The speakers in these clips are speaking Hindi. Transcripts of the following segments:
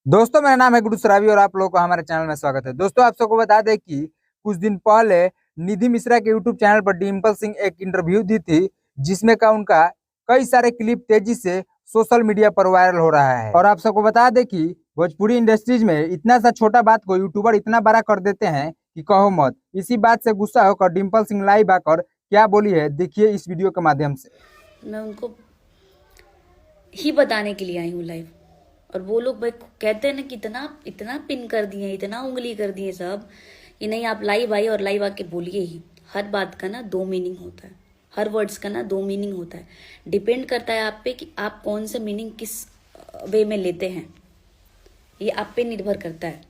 दोस्तों, मेरा नाम है गुरु सरावी और आप लोगों का हमारे चैनल में स्वागत है। दोस्तों, आप सबको बता दें कि कुछ दिन पहले निधि मिश्रा के यूट्यूब चैनल पर डिम्पल सिंह एक इंटरव्यू दी थी, जिसमें का उनका कई सारे क्लिप तेजी से सोशल मीडिया पर वायरल हो रहा है। और आप सबको बता दें कि भोजपुरी इंडस्ट्रीज में इतना सा छोटा बात को यूट्यूबर इतना बड़ा कर देते हैं कि कहो मत। इसी बात से गुस्सा होकर डिम्पल सिंह लाइव आकर क्या बोली है, देखिए इस वीडियो के माध्यम से। मैं उनको ही बताने के लिए आई हूँ लाइव। और वो लोग भाई कहते हैं ना कि इतना इतना पिन कर दिए, इतना उंगली कर दिए सब कि नहीं, आप लाइव आइए और लाइव आके बोलिए ही। हर बात का ना दो मीनिंग होता है, हर वर्ड्स का ना दो मीनिंग होता है। डिपेंड करता है आप पे कि आप कौन सा मीनिंग किस वे में लेते हैं, ये आप पे निर्भर करता है।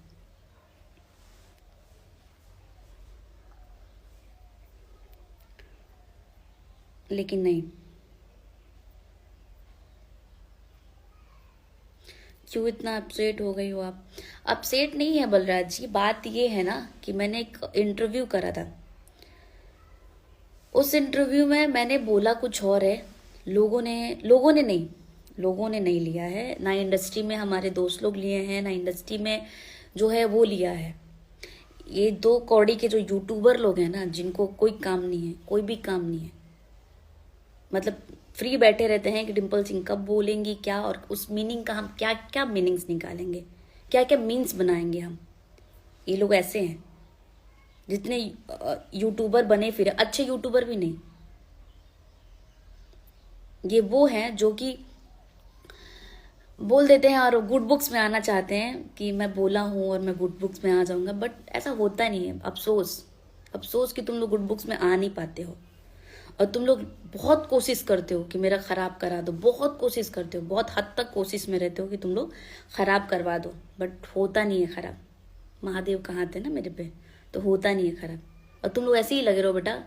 लेकिन नहीं, क्यों इतना अपसेट हो गई हो आप? अपसेट नहीं है बलराज जी, बात ये है ना कि मैंने एक इंटरव्यू करा था। उस इंटरव्यू में मैंने बोला कुछ और है, लोगों ने नहीं लिया है। ना इंडस्ट्री में हमारे दोस्त लोग लिए हैं, ना इंडस्ट्री में जो है वो लिया है। ये दो कौड़ी के जो यूट्यूबर लोग हैं ना, जिनको कोई काम नहीं है, कोई भी काम नहीं है, मतलब फ्री बैठे रहते हैं कि डिम्पल सिंह कब बोलेंगी क्या, और उस मीनिंग का हम क्या क्या मीनिंग्स निकालेंगे, क्या क्या मीन्स बनाएंगे हम। ये लोग ऐसे हैं। जितने यूट्यूबर बने फिर अच्छे यूट्यूबर भी नहीं, ये वो हैं जो कि बोल देते हैं और गुड बुक्स में आना चाहते हैं कि मैं बोला हूं और मैं गुड बुक्स में आ जाऊंगा, बट ऐसा होता नहीं है। अफसोस, अफसोस कि तुम लोग गुड बुक्स में आ नहीं पाते हो। और तुम लोग बहुत कोशिश करते हो कि मेरा खराब करा दो, बहुत कोशिश करते हो, बहुत हद तक कोशिश में रहते हो कि तुम लोग खराब करवा दो, बट होता नहीं है खराब। महादेव कहाँ थे ना मेरे पे, तो होता नहीं है खराब। और तुम लोग ऐसे ही लगे रहो बेटा,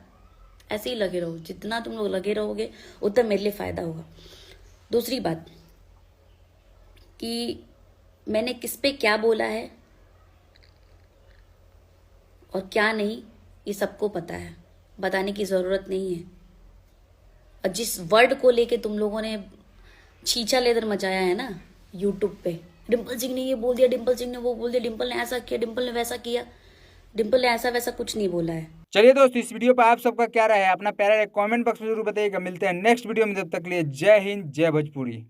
ऐसे ही लगे रहो। जितना तुम लोग लगे रहोगे उतना मेरे लिए फायदा होगा। दूसरी बात कि मैंने किस पे क्या बोला है और क्या नहीं, ये सबको पता है, बताने की जरूरत नहीं है। और जिस वर्ड को लेके तुम लोगों ने छीछा लेदर मचाया है ना यूट्यूब पे, डिम्पल सिंह ने ये बोल दिया, डिम्पल सिंह ने वो बोल दिया, डिम्पल ने ऐसा किया, डिम्पल ने वैसा किया, डिम्पल ने ऐसा वैसा कुछ नहीं बोला है। चलिए दोस्तों, इस वीडियो पर आप सबका क्या राय है, अपना प्यारा कमेंट बॉक्स में जरूर बताइएगा। मिलते हैं नेक्स्ट वीडियो में, जब तक के लिए जय हिंद, जय भोजपुरी।